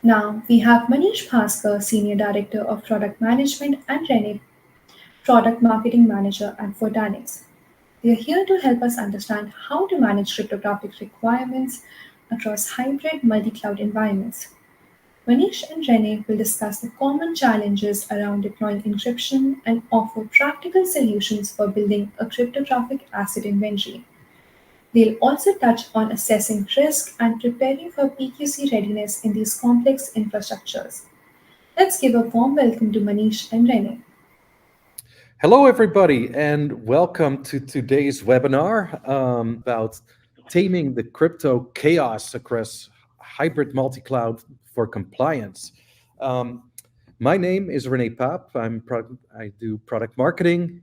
Now we have Manish Bhaskar, Senior Director of Product Management, and Rene, Product Marketing Manager at Fortanix. They are here to help us understand how to manage cryptographic requirements across hybrid multi-cloud environments. Manish and Rene will discuss the common challenges around deploying encryption and offer practical solutions for building a cryptographic asset inventory. They'll also touch on assessing risk and preparing for PQC readiness in these complex infrastructures. Let's give a warm welcome to Manish and Rene. Hello, everybody, and welcome to today's webinar about taming the crypto chaos across hybrid multi-cloud for compliance. Um, my name is Rene Paap. I do product marketing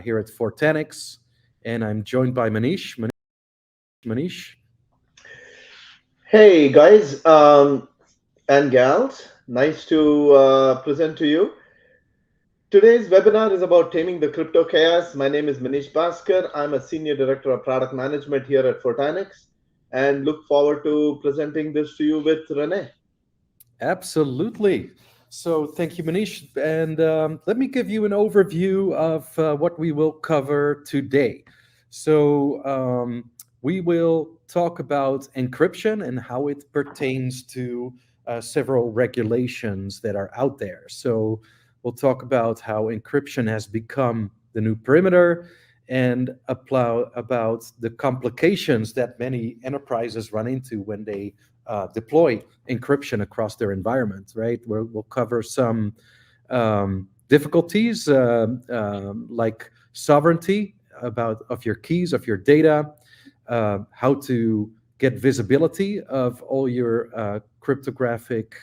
here at Fortanix, and I'm joined by Manish. Manish. Hey guys and gals, nice to present to you. Today's webinar is about taming the crypto chaos. My name is Manish Bhaskar. I'm a Senior Director of Product Management here at Fortanix and look forward to presenting this to you with Rene. Absolutely. So thank you, Manish. And let me give you an overview of what we will cover today. So we will talk about encryption and how it pertains to several regulations that are out there. So we'll talk about how encryption has become the new perimeter and about the complications that many enterprises run into when they deploy encryption across their environment, right? We'll cover some difficulties like sovereignty of your keys, of your data, how to get visibility of all your cryptographic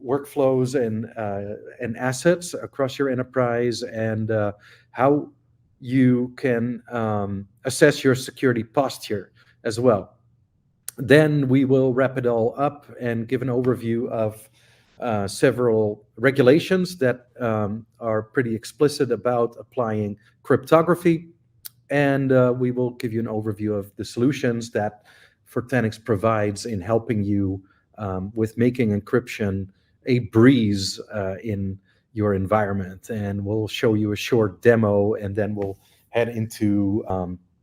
workflows and assets across your enterprise, and how you can assess your security posture as well. Then we will wrap it all up and give an overview of several regulations that are pretty explicit about applying cryptography. And we will give you an overview of the solutions that Fortanix provides in helping you with making encryption a breeze in your environment. And we'll show you a short demo, and then we'll head into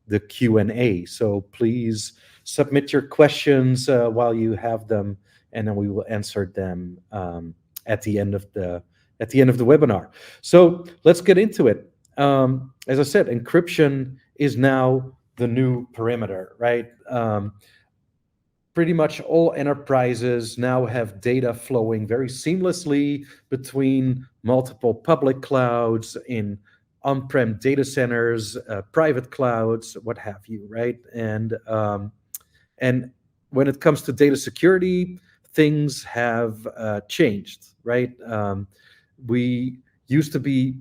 the Q&A. So please submit your questions while you have them, and then we will answer them at the end of the webinar. So let's get into it. As I said, encryption is now the new perimeter, right? Pretty much all enterprises now have data flowing very seamlessly between multiple public clouds, in on-prem data centers, private clouds, what have you, right? And when it comes to data security, things have changed, right? We used to be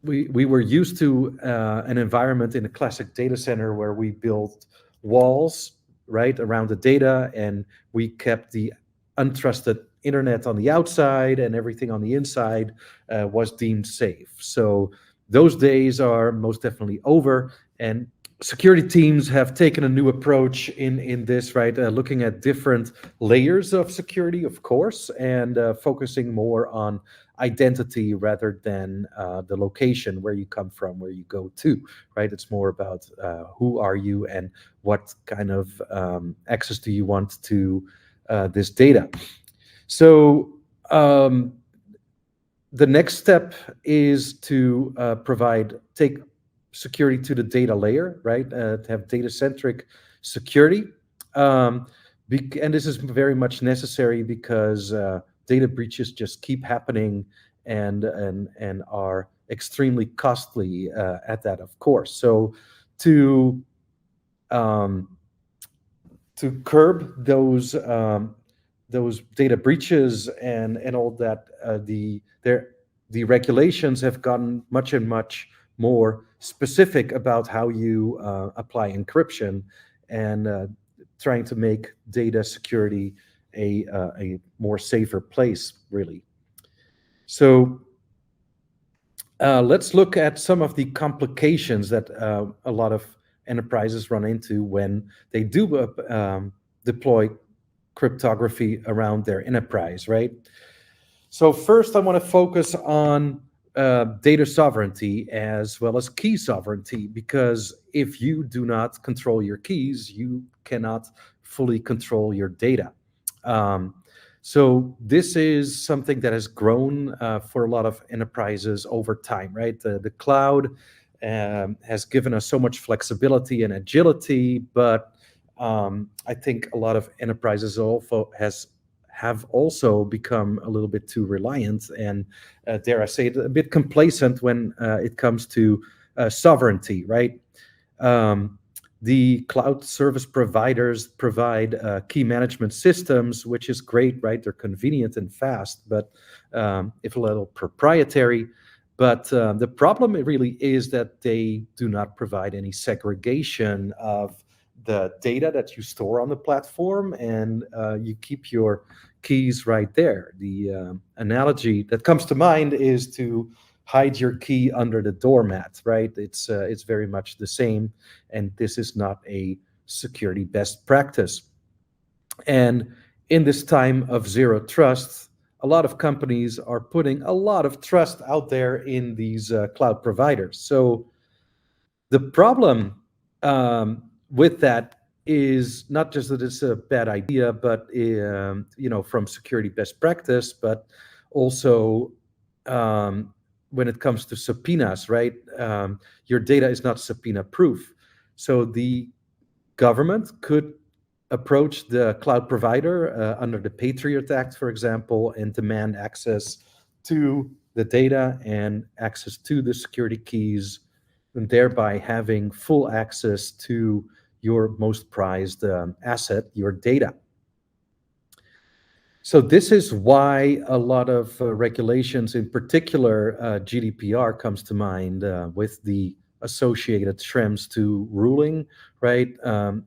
we were used to an environment in a classic data center where we built walls, right, around the data, and we kept the untrusted internet on the outside, and everything on the inside was deemed safe. So those days are most definitely over, and security teams have taken a new approach in this, right? Looking at different layers of security, of course, and focusing more on identity rather than the location where you come from, where you go to, right? It's more about who are you and what kind of access do you want to this data. So the next step is to take security to the data layer, right? To have data-centric security. And this is very much necessary because data breaches just keep happening and are extremely costly at that, of course. So to curb those data breaches and all that, the regulations have gotten much and much more specific about how you apply encryption, and trying to make data security a more safer place, really. So let's look at some of the complications that a lot of enterprises run into when they do deploy cryptography around their enterprise, right? So first, I want to focus on data sovereignty as well as key sovereignty, because if you do not control your keys, you cannot fully control your data. Um, so this is something that has grown for a lot of enterprises over time, right? The cloud has given us so much flexibility and agility, but I think a lot of enterprises also have also become a little bit too reliant and, dare I say it, a bit complacent when it comes to sovereignty, right? Um, the cloud service providers provide key management systems, which is great, right? They're convenient and fast, but if a little proprietary. But the problem really is that they do not provide any segregation of the data that you store on the platform, and you keep your keys right there. The analogy that comes to mind is to hide your key under the doormat, right? It's very much the same, and this is not a security best practice. And in this time of zero trust, a lot of companies are putting a lot of trust out there in these cloud providers. So the problem with that is not just that it's a bad idea, but from security best practice, but also when it comes to subpoenas, right? Your data is not subpoena proof. So the government could approach the cloud provider under the Patriot Act, for example, and demand access to the data and access to the security keys, and thereby having full access to your most prized asset, your data. So this is why a lot of regulations, in particular GDPR, comes to mind with the associated Schrems II ruling, right,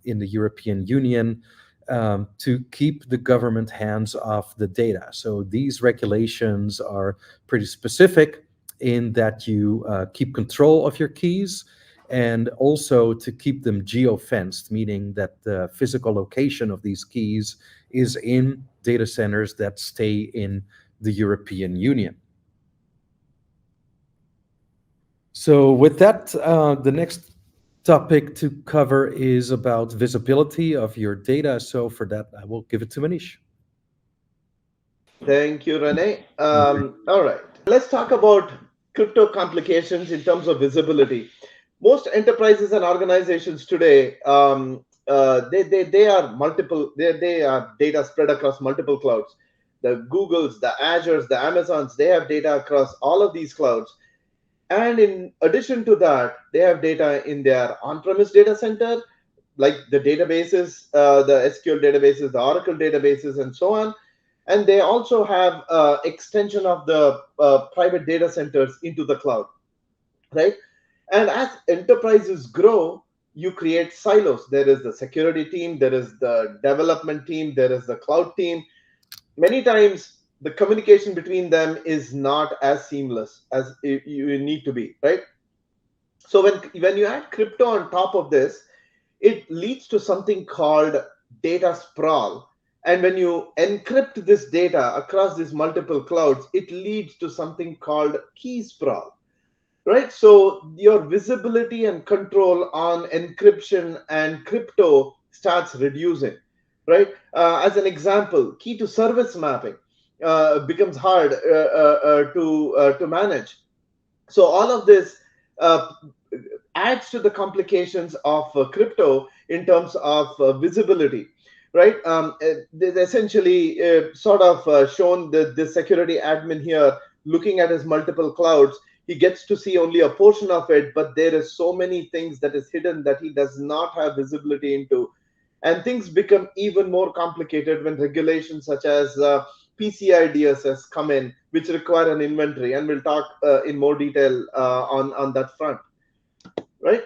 in the European Union, to keep the government hands off the data. So these regulations are pretty specific in that you keep control of your keys, and also to keep them geofenced, meaning that the physical location of these keys is in data centers that stay in the European Union. So with that, the next topic to cover is about visibility of your data. So for that, I will give it to Manish. Thank you, Rene. All right, let's talk about crypto complications in terms of visibility. Most enterprises and organizations today, they are multiple. They are data spread across multiple clouds. The Googles, the Azures, the Amazons, they have data across all of these clouds. And in addition to that, they have data in their on-premise data center, like the databases, the SQL databases, the Oracle databases, and so on. And they also have extension of the private data centers into the cloud, right? And as enterprises grow, you create silos. There is the security team, there is the development team, there is the cloud team. Many times, the communication between them is not as seamless as you need to be, right? So when you add crypto on top of this, it leads to something called data sprawl. And when you encrypt this data across these multiple clouds, it leads to something called key sprawl, right? So your visibility and control on encryption and crypto starts reducing, right? As an example, key to service mapping becomes hard to manage. So all of this adds to the complications of crypto in terms of visibility, right? They've essentially sort of shown the security admin here looking at his multiple clouds. He gets to see only a portion of it, but there is so many things that is hidden that he does not have visibility into. And things become even more complicated when regulations such as PCI-DSS come in, which require an inventory. And we'll talk in more detail on that front, right?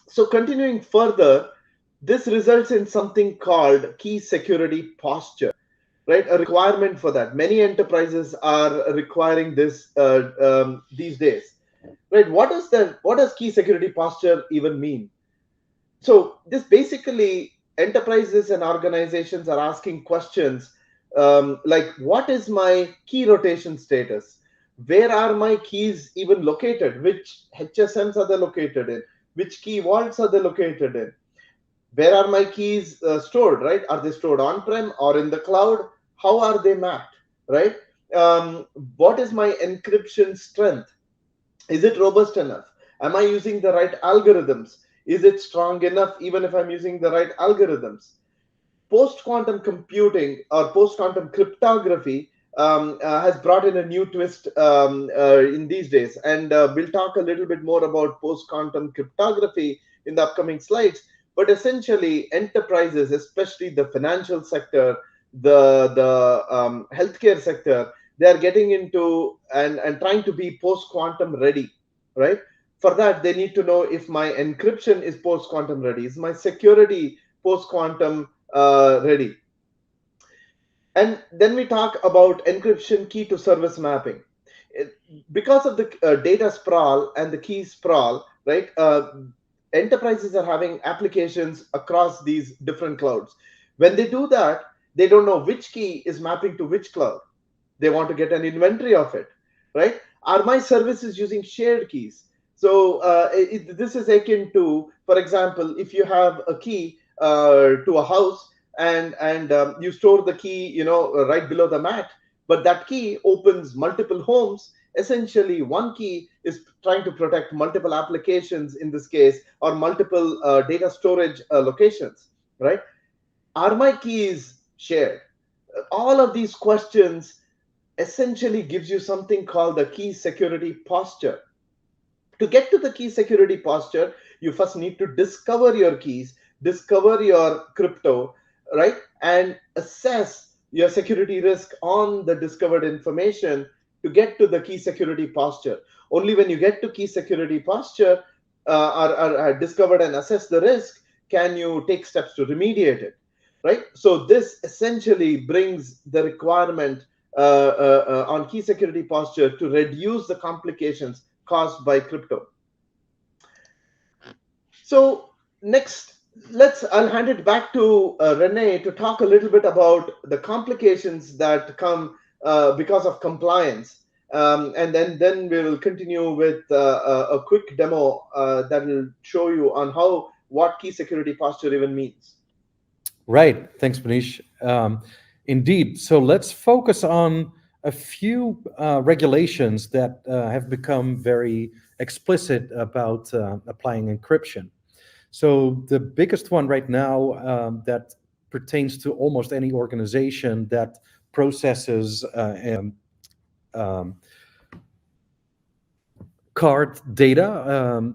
So continuing further, this results in something called key security posture, right? A requirement for that. Many enterprises are requiring this these days, right? What does key security posture even mean? So this basically enterprises and organizations are asking questions like, what is my key rotation status? Where are my keys even located? Which HSMs are they located in? Which key vaults are they located in? Where are my keys stored, right? Are they stored on-prem or in the cloud? How are they mapped, right? What is my encryption strength? Is it robust enough? Am I using the right algorithms? Is it strong enough even if I'm using the right algorithms? Post-quantum computing or post-quantum cryptography has brought in a new twist in these days. And we'll talk a little bit more about post-quantum cryptography in the upcoming slides. But essentially, enterprises, especially the financial sector, the healthcare sector, they are getting into and trying to be post-quantum ready, right? For that, they need to know if my encryption is post-quantum ready, is my security post-quantum ready. And then we talk about encryption key to service mapping. Because of the data sprawl and the key sprawl, right? Enterprises are having applications across these different clouds. When they do that, they don't know which key is mapping to which cloud. They want to get an inventory of it, right? Are my services using shared keys? So this is akin to, for example, if you have a key to a house and you store the key, right below the mat, but that key opens multiple homes. Essentially, one key is trying to protect multiple applications in this case, or multiple data storage locations, right? Are my keys shared? All of these questions essentially gives you something called the key security posture. To get to the key security posture, you first need to discover your keys, discover your crypto, right? And assess your security risk on the discovered information to get to the key security posture. Only when you get to key security posture are discovered and assess the risk, can you take steps to remediate it, right? So this essentially brings the requirement on key security posture to reduce the complications caused by crypto. So next, I'll hand it back to Renee to talk a little bit about the complications that come because of compliance. And then we will continue with a quick demo that will show you on what key security posture even means. Right. Thanks, Manish. Indeed. So let's focus on a few regulations that have become very explicit about applying encryption. So the biggest one right now that pertains to almost any organization that processes card data,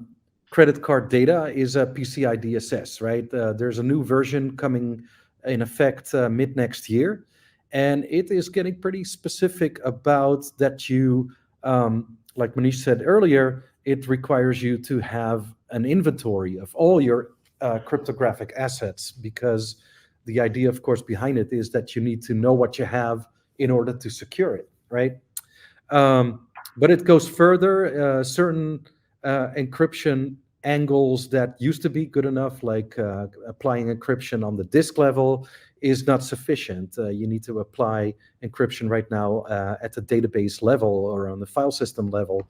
credit card data, is a PCI-DSS, right? There's a new version coming in effect mid next year, and it is getting pretty specific about that you, like Manish said earlier, it requires you to have an inventory of all your cryptographic assets, because the idea, of course, behind it is that you need to know what you have in order to secure it, right? But it goes further. Certain encryption angles that used to be good enough, like applying encryption on the disk level, is not sufficient. You need to apply encryption right now at the database level or on the file system level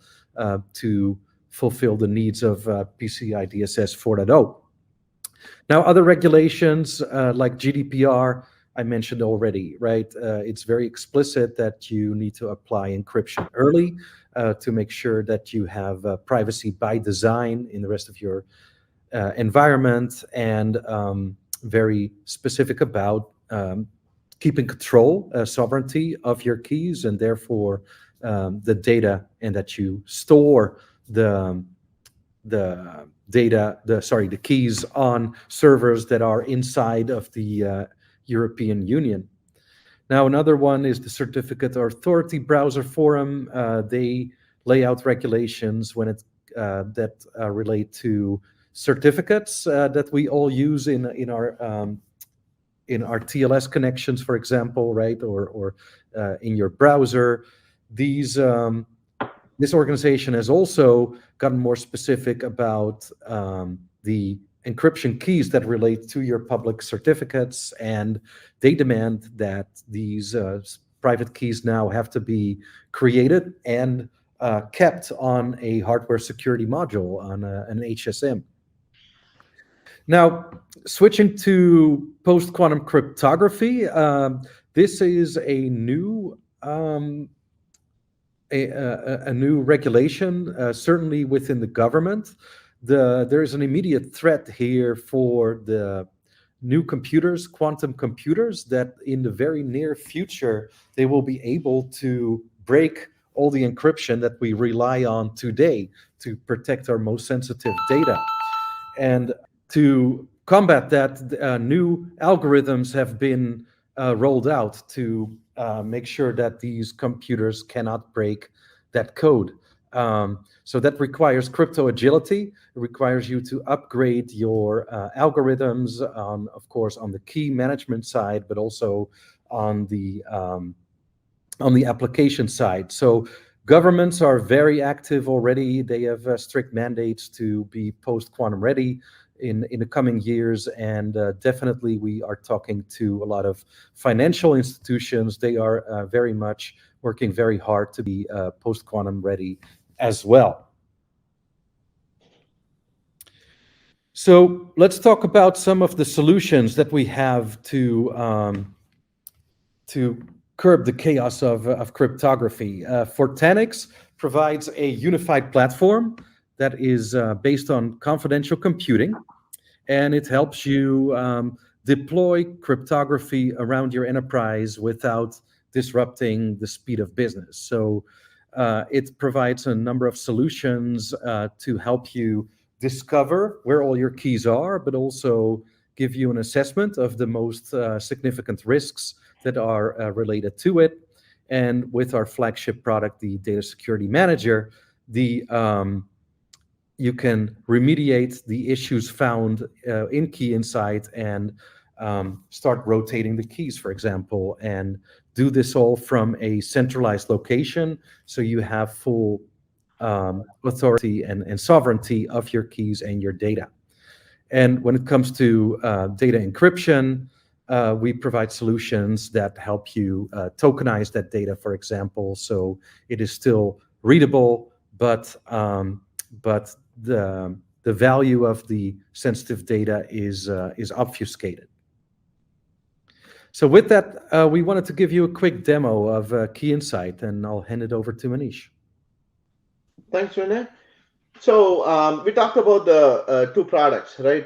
to fulfill the needs of PCI-DSS 4.0. Now, other regulations like GDPR, I mentioned already, right? It's very explicit that you need to apply encryption early to make sure that you have privacy by design in the rest of your environment, and very specific about keeping control, sovereignty of your keys, and therefore the data, and that you store the keys on servers that are inside of the European Union. Now, another one is the Certificate Authority Browser Forum. They lay out regulations when that relate to certificates that we all use in our TLS connections, for example, right, or in your browser. This organization has also gotten more specific about the encryption keys that relate to your public certificates, and they demand that these private keys now have to be created and kept on a hardware security module on an HSM. Now, switching to post-quantum cryptography, this is a new a new regulation, certainly within the government. There is an immediate threat here for the new computers, quantum computers, that in the very near future, they will be able to break all the encryption that we rely on today to protect our most sensitive data. And to combat that, new algorithms have been rolled out to make sure that these computers cannot break that code. So that requires crypto agility. It requires you to upgrade your algorithms, of course, on the key management side, but also on the application side. So governments are very active already. They have strict mandates to be post-quantum ready in the coming years, and definitely we are talking to a lot of financial institutions. They are very much working very hard to be post-quantum ready as well. So let's talk about some of the solutions that we have to curb the chaos of cryptography. Fortanix provides a unified platform that is based on confidential computing, and it helps you deploy cryptography around your enterprise without disrupting the speed of business. So it provides a number of solutions to help you discover where all your keys are, but also give you an assessment of the most significant risks that are related to it. And with our flagship product, the Data Security Manager, you can remediate the issues found in Key Insight and start rotating the keys, for example, and do this all from a centralized location, so you have full authority and sovereignty of your keys and your data. And when it comes to data encryption, we provide solutions that help you tokenize that data, for example, so it is still readable, but the value of the sensitive data is obfuscated. So with that, we wanted to give you a quick demo of Key Insight, and I'll hand it over to Manish. Thanks, Rene. So we talked about the two products, right?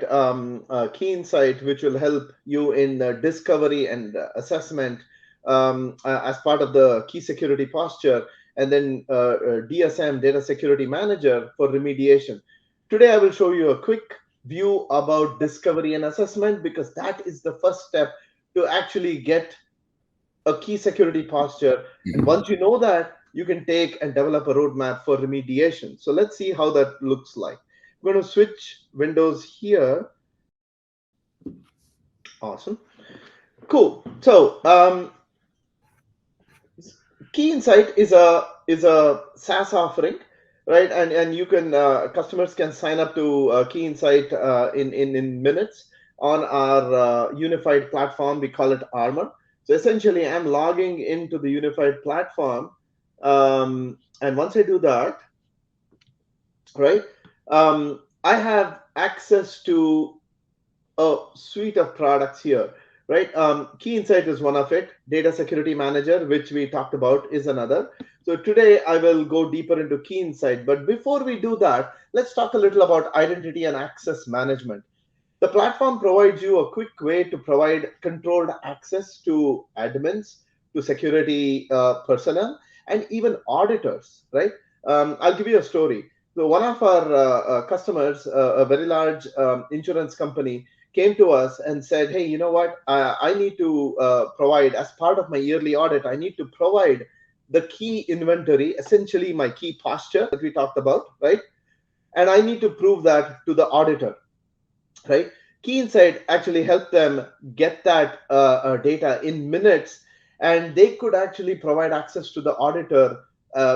Key Insight, which will help you in discovery and assessment as part of the key security posture, and then DSM, Data Security Manager, for remediation. Today, I will show you a quick view about discovery and assessment, because that is the first step to actually get a key security posture. And once you know that, you can take and develop a roadmap for remediation. So let's see how that looks like. I'm going to switch windows here. Awesome. Cool. So Key Insight is a SaaS offering, right? And you can customers can sign up to Key Insight in minutes on our unified platform. We call it Armor. So essentially, I'm logging into the unified platform. And once I do that, right, I have access to a suite of products here, right? Key Insight is one of it. Data Security Manager, which we talked about, is another. So today I will go deeper into Key Insight. But before we do that, let's talk a little about identity and access management. The platform provides you a quick way to provide controlled access to admins, to security personnel, and even auditors, right? I'll give you a story. So one of our customers, a very large insurance company, came to us and said, hey, you know what? I need to provide, as part of my yearly audit, I need to provide the key inventory, essentially my key posture that we talked about, right? And I need to prove that to the auditor, right? Key Insight actually helped them get that data in minutes, and they could actually provide access to the auditor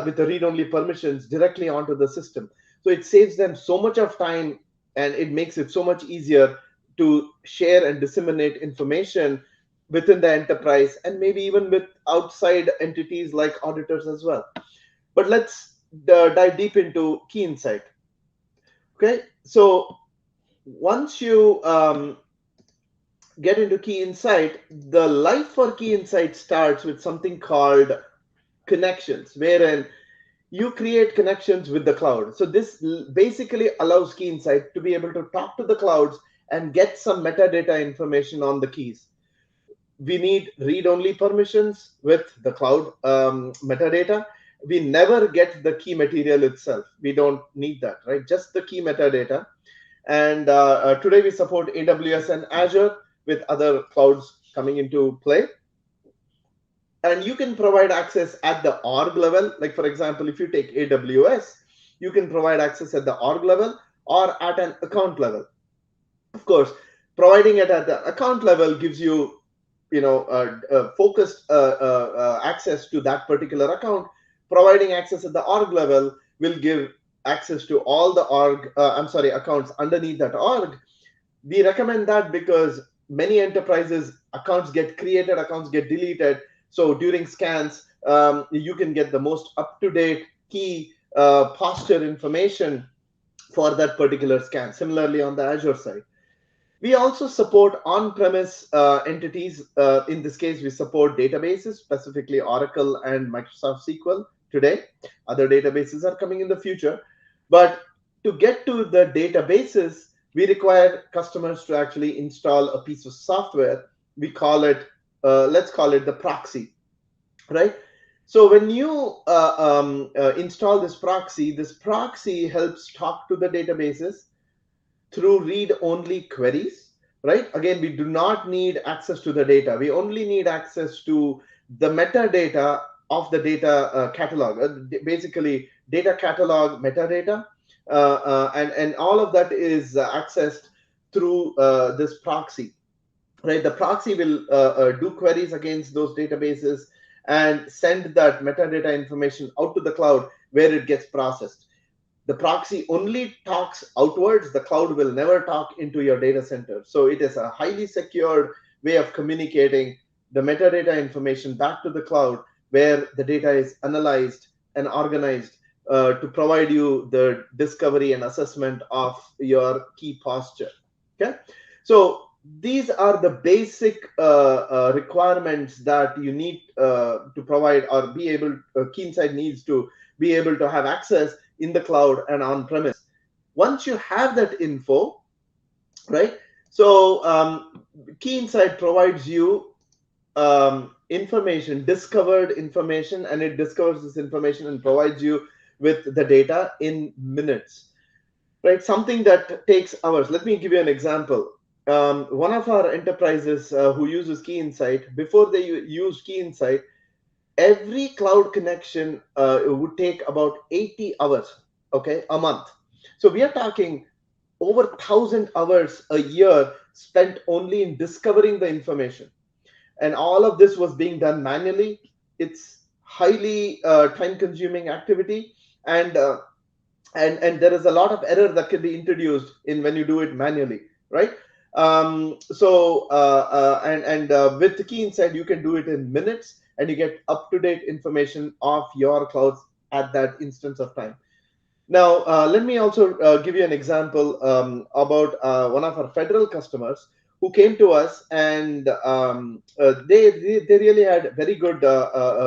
with the read-only permissions directly onto the system. So it saves them so much of time and it makes it so much easier to share and disseminate information within the enterprise, and maybe even with outside entities like auditors as well. But let's dive deep into key insight. Okay, so once you get into key insight, the life for key insight starts with something called connections, wherein you create connections with the cloud. So this basically allows key insight to be able to talk to the clouds and get some metadata information on the keys. We need read-only permissions with the cloud metadata. We never get the key material itself. We don't need that, right? Just the key metadata. And today we support AWS and Azure with other clouds coming into play. And you can provide access at the org level. Like, for example, if you take AWS, you can provide access at the org level or at an account level. Of course, providing it at the account level gives you, focused access to that particular account. Providing access at the org level will give access to all the accounts underneath that org. We recommend that because many enterprises, accounts get created, accounts get deleted. So during scans, you can get the most up-to-date key posture information for that particular scan. Similarly, on the Azure side, we also support on-premise entities. In this case, we support databases, specifically Oracle and Microsoft SQL today. Other databases are coming in the future. But to get to the databases, we require customers to actually install a piece of software. We call it, let's call it the proxy, right? So when you install this proxy helps talk to the databases through read-only queries, right? Again, we do not need access to the data. We only need access to the metadata of the data catalog, basically data catalog metadata, and all of that is accessed through this proxy, right? The proxy will do queries against those databases and send that metadata information out to the cloud where it gets processed. The proxy only talks outwards. The cloud will never talk into your data center. So it is a highly secured way of communicating the metadata information back to the cloud, where the data is analyzed and organized to provide you the discovery and assessment of your key posture. Okay, so these are the basic requirements that you need to provide, or be able, Keysight needs to be able to have access in the cloud and on premise. Once you have that info, right? So Keysight provides you information, discovered information, and it discovers this information and provides you with the data in minutes, right? Something that takes hours. Let me give you an example. One of our enterprises who uses Keysight, before they used Keysight, every cloud connection would take about 80 hours, okay, a month. So we are talking over 1,000 hours a year spent only in discovering the information. And all of this was being done manually. It's highly time-consuming activity, and there is a lot of error that can be introduced in when you do it manually, right? With the Keysight, you can do it in minutes, and you get up-to-date information of your clouds at that instance of time. Now, let me also give you an example about one of our federal customers who came to us, and they really had a very good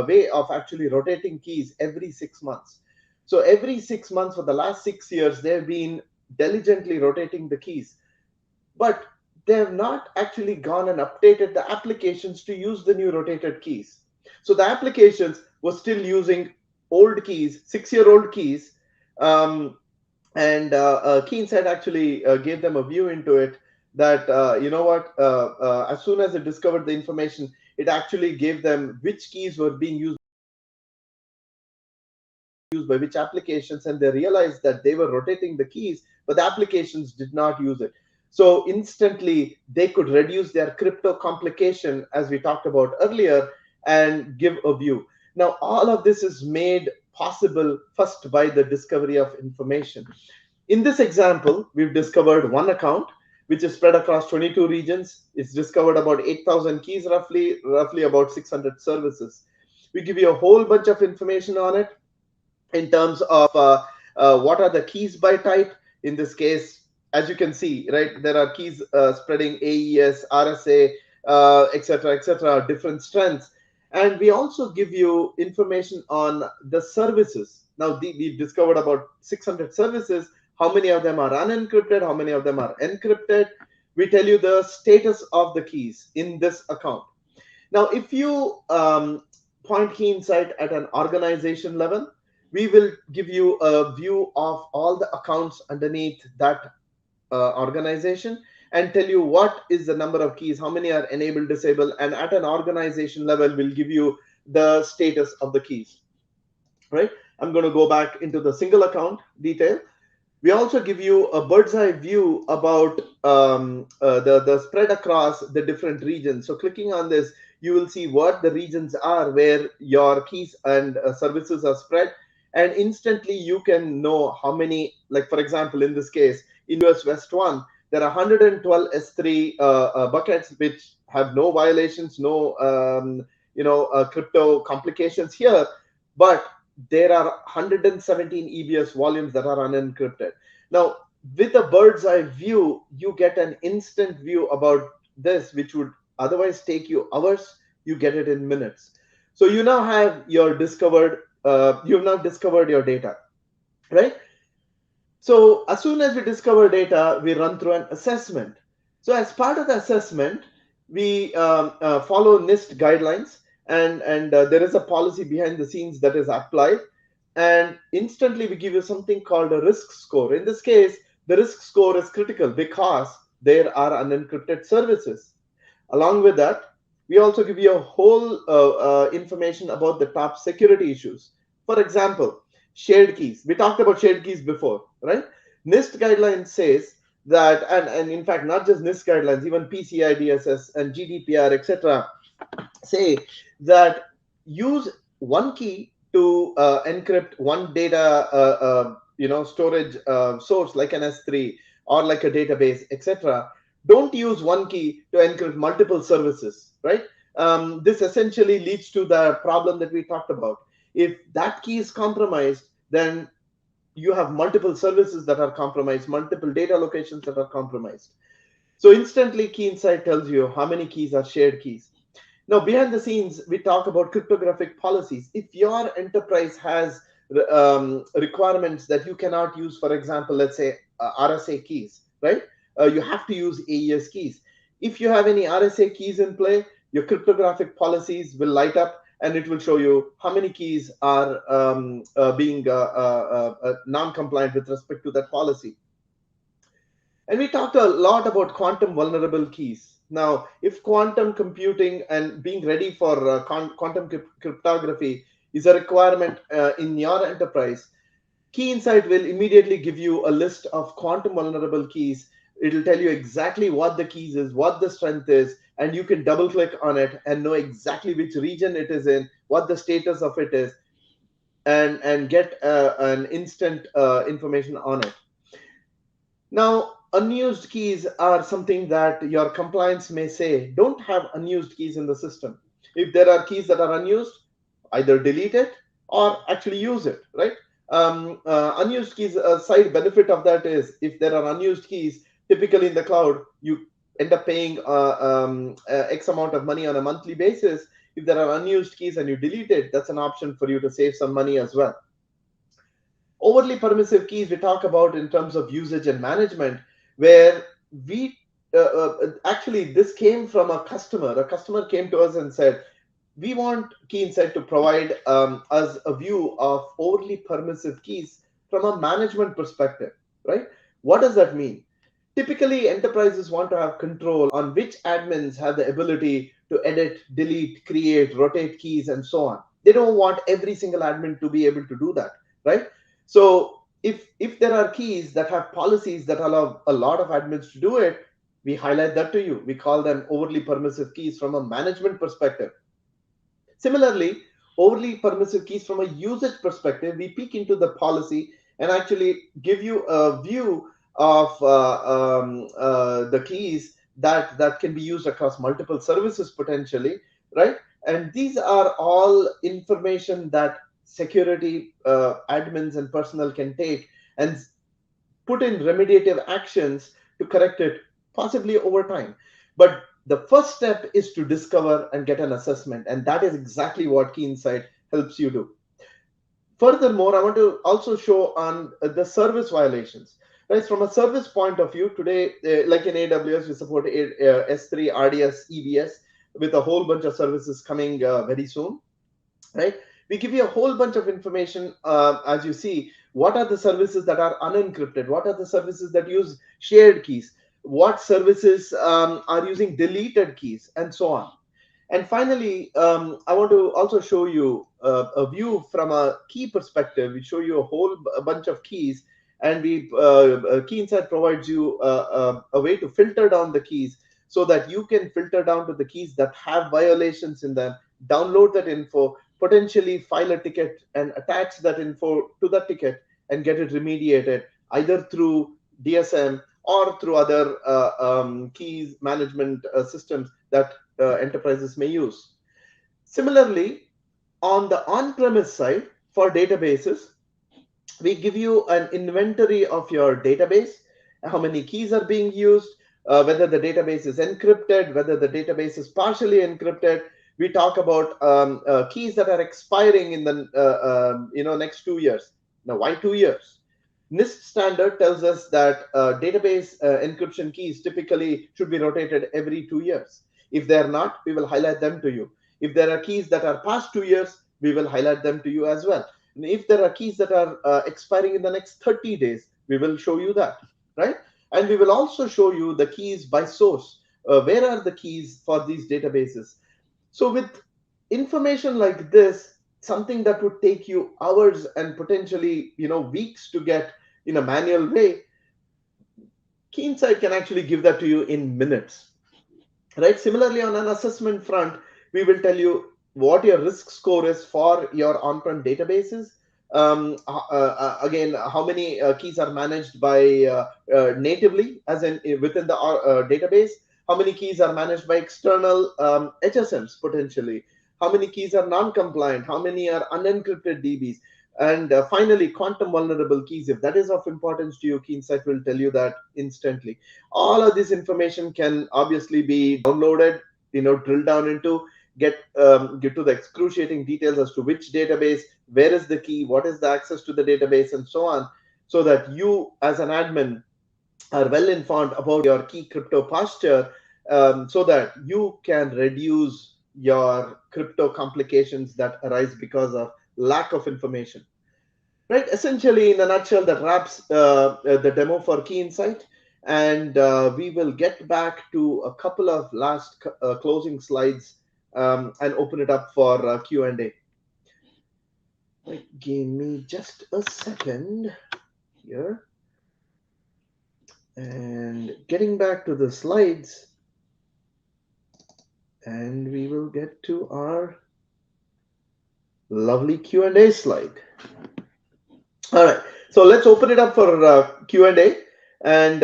way of actually rotating keys every 6 months. So every 6 months for the last 6 years, they've been diligently rotating the keys. But they have not actually gone and updated the applications to use the new rotated keys. So the applications were still using old keys, 6-year-old keys, and Keysight actually gave them a view into it that, you know what, as soon as it discovered the information, it actually gave them which keys were being used by which applications, and they realized that they were rotating the keys, but the applications did not use it. So instantly, they could reduce their crypto complication, as we talked about earlier, and give a view. Now, all of this is made possible first by the discovery of information. In this example, we've discovered one account which is spread across 22 regions. It's discovered about 8,000 keys, roughly about 600 services. We give you a whole bunch of information on it in terms of what are the keys by type. In this case, as you can see, right, there are keys spreading AES, RSA, etc., different strengths. And we also give you information on the services. Now, we've discovered about 600 services. How many of them are unencrypted? How many of them are encrypted? We tell you the status of the keys in this account. Now, if you point key insight at an organization level, we will give you a view of all the accounts underneath that organization and tell you what is the number of keys, how many are enabled, disabled, and at an organization level, we'll give you the status of the keys, right? I'm going to go back into the single account detail. We also give you a bird's eye view about the spread across the different regions. So clicking on this, you will see what the regions are where your keys and services are spread. And instantly you can know how many, like for example, in this case, in US West 1, there are 112 S3 buckets which have no violations, no crypto complications here, but there are 117 EBS volumes that are unencrypted. Now, with a bird's eye view, you get an instant view about this, which would otherwise take you hours. You get it in minutes. So you now have your you've now discovered your data, right? So as soon as we discover data, we run through an assessment. So as part of the assessment, we follow NIST guidelines, and there is a policy behind the scenes that is applied. And instantly we give you something called a risk score. In this case, the risk score is critical because there are unencrypted services. Along with that, we also give you a whole information about the top security issues. For example, shared keys. We talked about shared keys before, right? NIST guidelines says that, and in fact, not just NIST guidelines, even PCI-DSS and GDPR, etc., say that use one key to encrypt one data, storage source like an S3 or like a database, etc. Don't use one key to encrypt multiple services, right? This essentially leads to the problem that we talked about. If that key is compromised, then you have multiple services that are compromised, multiple data locations that are compromised. So instantly, Key Insight tells you how many keys are shared keys. Now, behind the scenes, we talk about cryptographic policies. If your enterprise has requirements that you cannot use, for example, let's say RSA keys, right? You have to use AES keys. If you have any RSA keys in play, your cryptographic policies will light up and it will show you how many keys are being non-compliant with respect to that policy. And we talked a lot about quantum vulnerable keys. Now, if quantum computing and being ready for quantum cryptography is a requirement in your enterprise, Key Insight will immediately give you a list of quantum vulnerable keys. It'll tell you exactly what the keys is, what the strength is, and you can double click on it and know exactly which region it is in, what the status of it is, and get an instant information on it. Now, unused keys are something that your compliance may say, don't have unused keys in the system. If there are keys that are unused, either delete it or actually use it, right? Unused keys, a side benefit of that is if there are unused keys, typically in the cloud, you end up paying X amount of money on a monthly basis. If there are unused keys and you delete it, that's an option for you to save some money as well. Overly permissive keys we talk about in terms of usage and management, where we actually this came from a customer. A customer came to us and said, we want Key Insight to provide us a view of overly permissive keys from a management perspective, right? What does that mean? Typically, enterprises want to have control on which admins have the ability to edit, delete, create, rotate keys, and so on. They don't want every single admin to be able to do that, right? So if there are keys that have policies that allow a lot of admins to do it, we highlight that to you. We call them overly permissive keys from a management perspective. Similarly, overly permissive keys from a usage perspective, we peek into the policy and actually give you a view of the keys that can be used across multiple services potentially, right? And these are all information that security admins and personnel can take and put in remediative actions to correct it, possibly over time. But the first step is to discover and get an assessment, and that is exactly what Key Insight helps you do. Furthermore, I want to also show on the service violations. Right, from a service point of view, today, like in AWS, we support S3, RDS, EBS with a whole bunch of services coming very soon. Right, we give you a whole bunch of information, as you see. What are the services that are unencrypted? What are the services that use shared keys? What services are using deleted keys, and so on. And finally, I want to also show you a view from a key perspective. We show you a bunch of keys, and Key Insight provides you a way to filter down the keys so that you can filter down to the keys that have violations in them, download that info, potentially file a ticket and attach that info to the ticket and get it remediated either through DSM or through other keys management systems that enterprises may use. Similarly, on the on-premise side, for databases, we give you an inventory of your database, how many keys are being used, whether the database is encrypted, whether the database is partially encrypted. We talk about keys that are expiring in the next 2 years. Now, why 2 years? NIST standard tells us that database encryption keys typically should be rotated every 2 years. If they are not, we will highlight them to you. If there are keys that are past 2 years, we will highlight them to you as well. And if there are keys that are expiring in the next 30 days, we will show you that, right? And we will also show you the keys by source. Where are the keys for these databases? So with information like this, something that would take you hours and potentially weeks to get in a manual way, Key Insight can actually give that to you in minutes. Right? Similarly, on an assessment front, we will tell you what your risk score is for your on-prem databases. Again, how many keys are managed by natively, as in within the database? How many keys are managed by external HSMs potentially? How many keys are non-compliant? How many are unencrypted DBs? And finally, quantum vulnerable keys. If that is of importance to you, Key Insight will tell you that instantly. All of this information can obviously be downloaded, drill down into, get to the excruciating details as to which database, where is the key, what is the access to the database, and so on, so that you as an admin are well informed about your key crypto posture, so that you can reduce your crypto complications that arise because of lack of information. Right, essentially, in a nutshell, that wraps the demo for Key Insight. And we will get back to a couple of last closing slides and open it up for Q&A. Right, give me just a second here. And getting back to the slides, and we will get to our lovely Q&A slide. All right, so let's open it up for Q&A, and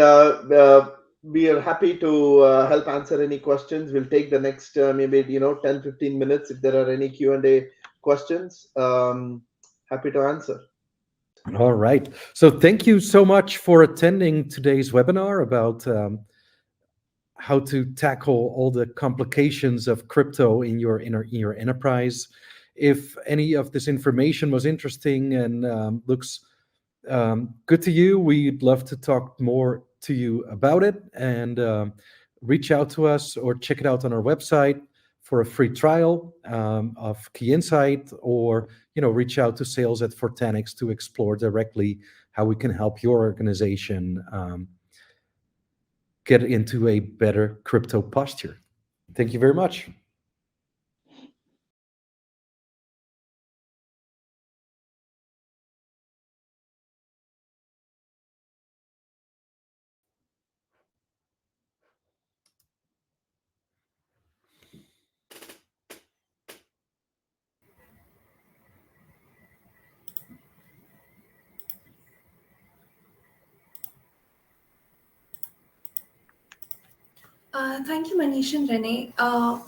we are happy to help answer any questions. We'll take the next maybe 10-15 minutes. If there are any Q&A questions, happy to answer. All right. So thank you so much for attending today's webinar about how to tackle all the complications of crypto in your enterprise. If any of this information was interesting and looks good to you, we'd love to talk more to you about it, and reach out to us or check it out on our website for a free trial of Key Insight, or reach out to sales at Fortanix to explore directly how we can help your organization get into a better crypto posture. Thank you very much. Thank you, Manish and Renee.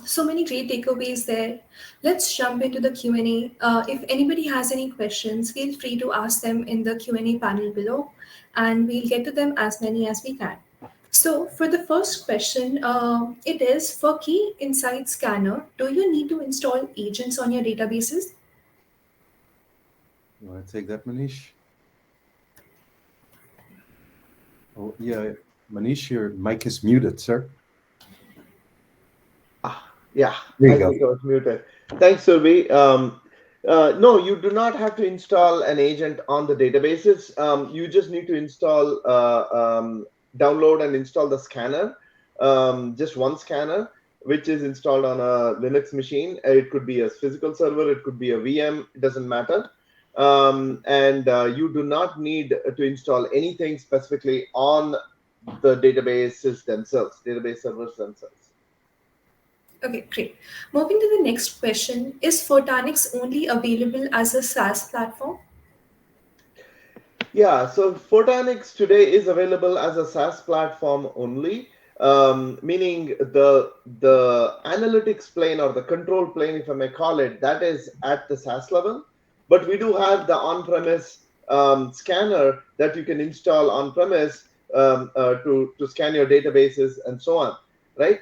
So many great takeaways there. Let's jump into the Q&A. If anybody has any questions, feel free to ask them in the Q&A panel below, and we'll get to them as many as we can. So, for the first question, it is for Key Insight Scanner, do you need to install agents on your databases? You want to take that, Manish? Oh, yeah, Manish, your mic is muted, sir. Yeah, There you I go. think I was muted. Thanks, Survi. No, you do not have to install an agent on the databases. You just need to install, download and install the scanner, just one scanner, which is installed on a Linux machine. It could be a physical server, it could be a VM, it doesn't matter. And you do not need to install anything specifically on the databases themselves, database servers themselves. Okay, great. Moving to the next question, is Fortanix only available as a SaaS platform? Yeah, so Photonics today is available as a SaaS platform only, meaning the analytics plane or the control plane, if I may call it, that is at the SaaS level. But we do have the on-premise scanner that you can install on-premise to scan your databases and so on, right?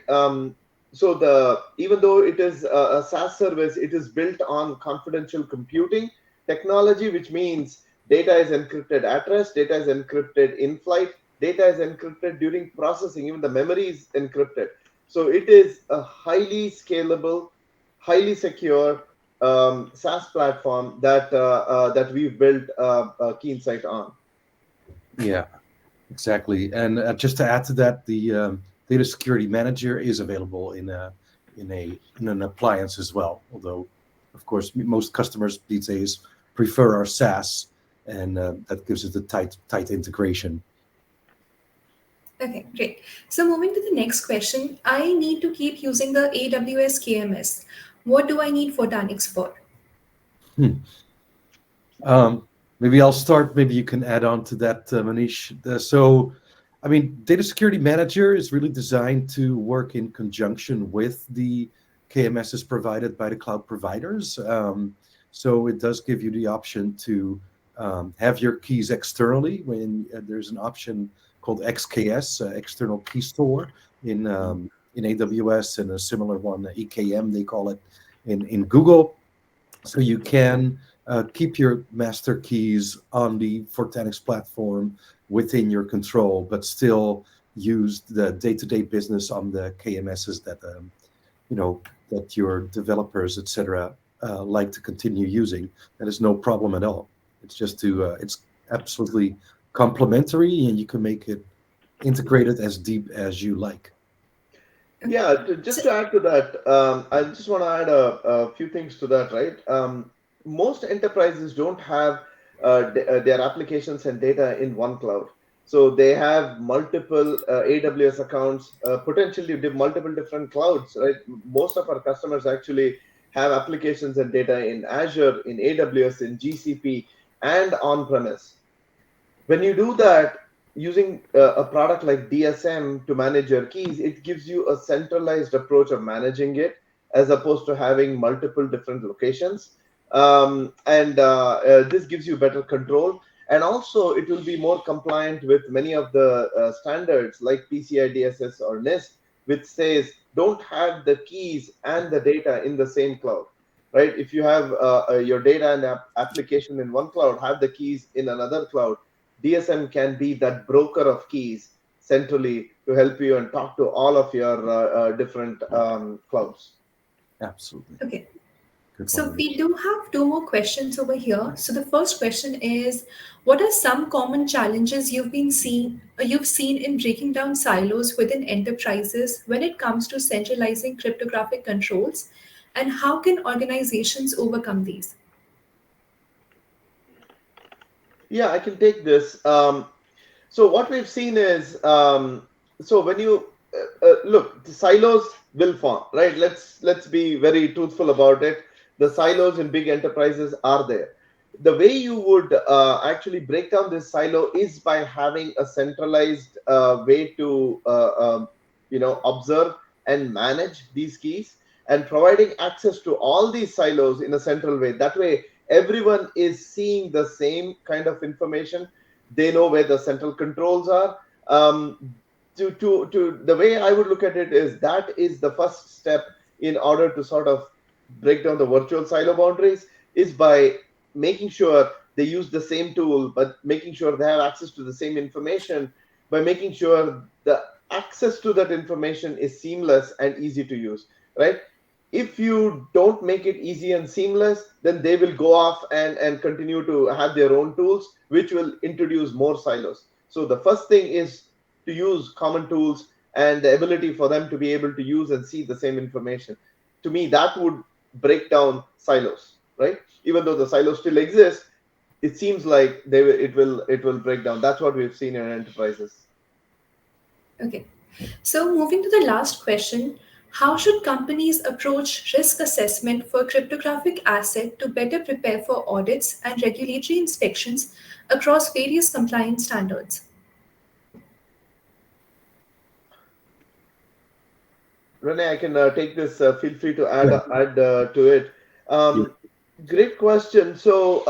So even though it is a SaaS service, it is built on confidential computing technology, which means data is encrypted at rest, data is encrypted in flight, data is encrypted during processing, even the memory is encrypted. So it is a highly scalable, highly secure SaaS platform that we've built Keysight on. Yeah, exactly. And just to add to that, the data security manager is available in an appliance as well. Although, of course, most customers these days prefer our SaaS, and that gives it a tight integration. Okay, great. So moving to the next question, I need to keep using the AWS KMS. What do I need Fortanix for? Hmm. Maybe I'll start. Maybe you can add on to that, Manish. So, I mean, Data Security Manager is really designed to work in conjunction with the KMSs provided by the cloud providers. So it does give you the option to have your keys externally when there's an option called XKS, External Key Store, in AWS, and a similar one, EKM, they call it in Google. So you can keep your master keys on the Fortanix platform within your control, but still use the day-to-day business on the KMSs that that your developers, etc., like to continue using. That is no problem at all. It's just it's absolutely complementary, and you can make it integrated as deep as you like. Yeah, So, just to add to that, I just want to add a few things to that, right? Most enterprises don't have their applications and data in one cloud. So they have multiple AWS accounts, potentially multiple different clouds, right? Most of our customers actually have applications and data in Azure, in AWS, in GCP, and on-premise. When you do that using a product like DSM to manage your keys, it gives you a centralized approach of managing it as opposed to having multiple different locations. And this gives you better control. And also, it will be more compliant with many of the standards like PCI-DSS or NIST, which says don't have the keys and the data in the same cloud. Right? If you have your data and application in one cloud, have the keys in another cloud. DSM can be that broker of keys centrally to help you and talk to all of your different clouds. Absolutely. okay, Good so one, we Manish. do have two more questions over here. So the first question is, what are some common challenges you've seen in breaking down silos within enterprises when it comes to centralizing cryptographic controls, and how can organizations overcome these? Yeah, I can take this. So what we've seen is, so when you look, the silos will form, right? Let's be very truthful about it. The silos in big enterprises are there. The way you would actually break down this silo is by having a centralized way to observe and manage these keys, and providing access to all these silos in a central way. That way, everyone is seeing the same kind of information. They know where the central controls are. To the way I would look at it is that is the first step in order to sort of break down the virtual silo boundaries, is by making sure they use the same tool, but making sure they have access to the same information, by making sure the access to that information is seamless and easy to use, right? If you don't make it easy and seamless, then they will go off and continue to have their own tools, which will introduce more silos. So the first thing is to use common tools and the ability for them to be able to use and see the same information. To me, that would break down silos, right? Even though the silos still exist, it seems like it will break down. That's what we've seen in enterprises. Okay. So moving to the last question, how should companies approach risk assessment for cryptographic asset to better prepare for audits and regulatory inspections across various compliance standards? Renee, I can take this. Feel free to add to it. Great question. So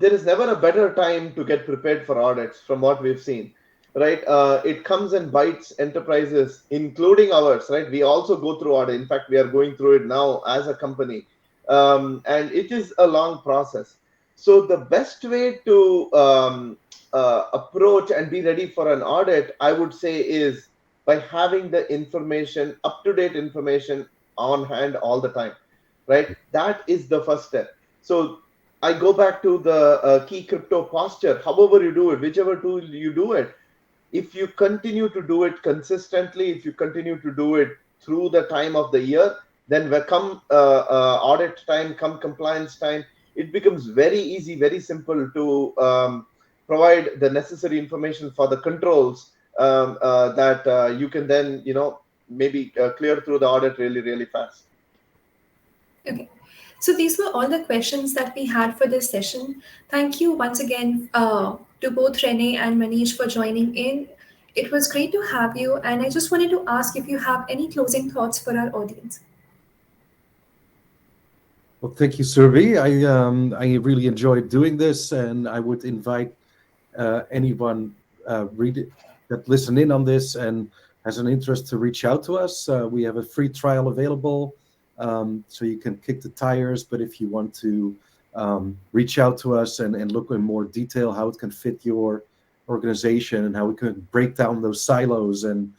there is never a better time to get prepared for audits, from what we've seen, right? It comes and bites enterprises, including ours, right? We also go through audit. In fact, we are going through it now as a company, and it is a long process. So the best way to approach and be ready for an audit, I would say, is by having the information, up-to-date information on hand all the time, right? That is the first step. So I go back to the key crypto posture. However you do it, whichever tool you do it, if you continue to do it consistently, if you continue to do it through the time of the year, then when come audit time, come compliance time, it becomes very easy, very simple to provide the necessary information for the controls that you can then, maybe clear through the audit really, really fast. Okay. So these were all the questions that we had for this session. Thank you once again to both Renee and Manish for joining in. It was great to have you, and I just wanted to ask if you have any closing thoughts for our audience. Well, thank you, Survi. I really enjoyed doing this, and I would invite anyone that listen in on this and has an interest to reach out to us. We have a free trial available, so you can kick the tires. But if you want to reach out to us and look in more detail how it can fit your organization and how we can break down those silos and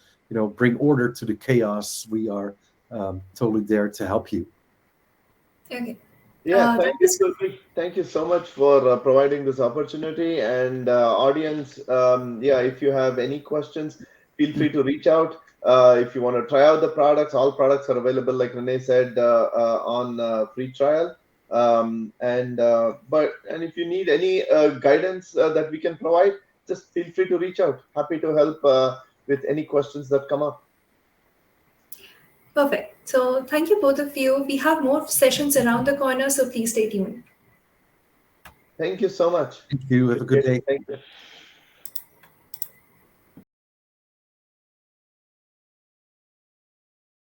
bring order to the chaos, we are totally there to help you. Okay. Yeah, thank you, Survi. Thank you so much for providing this opportunity. And audience, if you have any questions, feel free to reach out. If you want to try out the products, all products are available, like Renee said, on free trial. And if you need any guidance that we can provide, just feel free to reach out. Happy to help with any questions that come up. Perfect. So thank you both of you. We have more sessions around the corner, so please stay tuned. Thank you so much. Thank you. Have a good day. Thank you.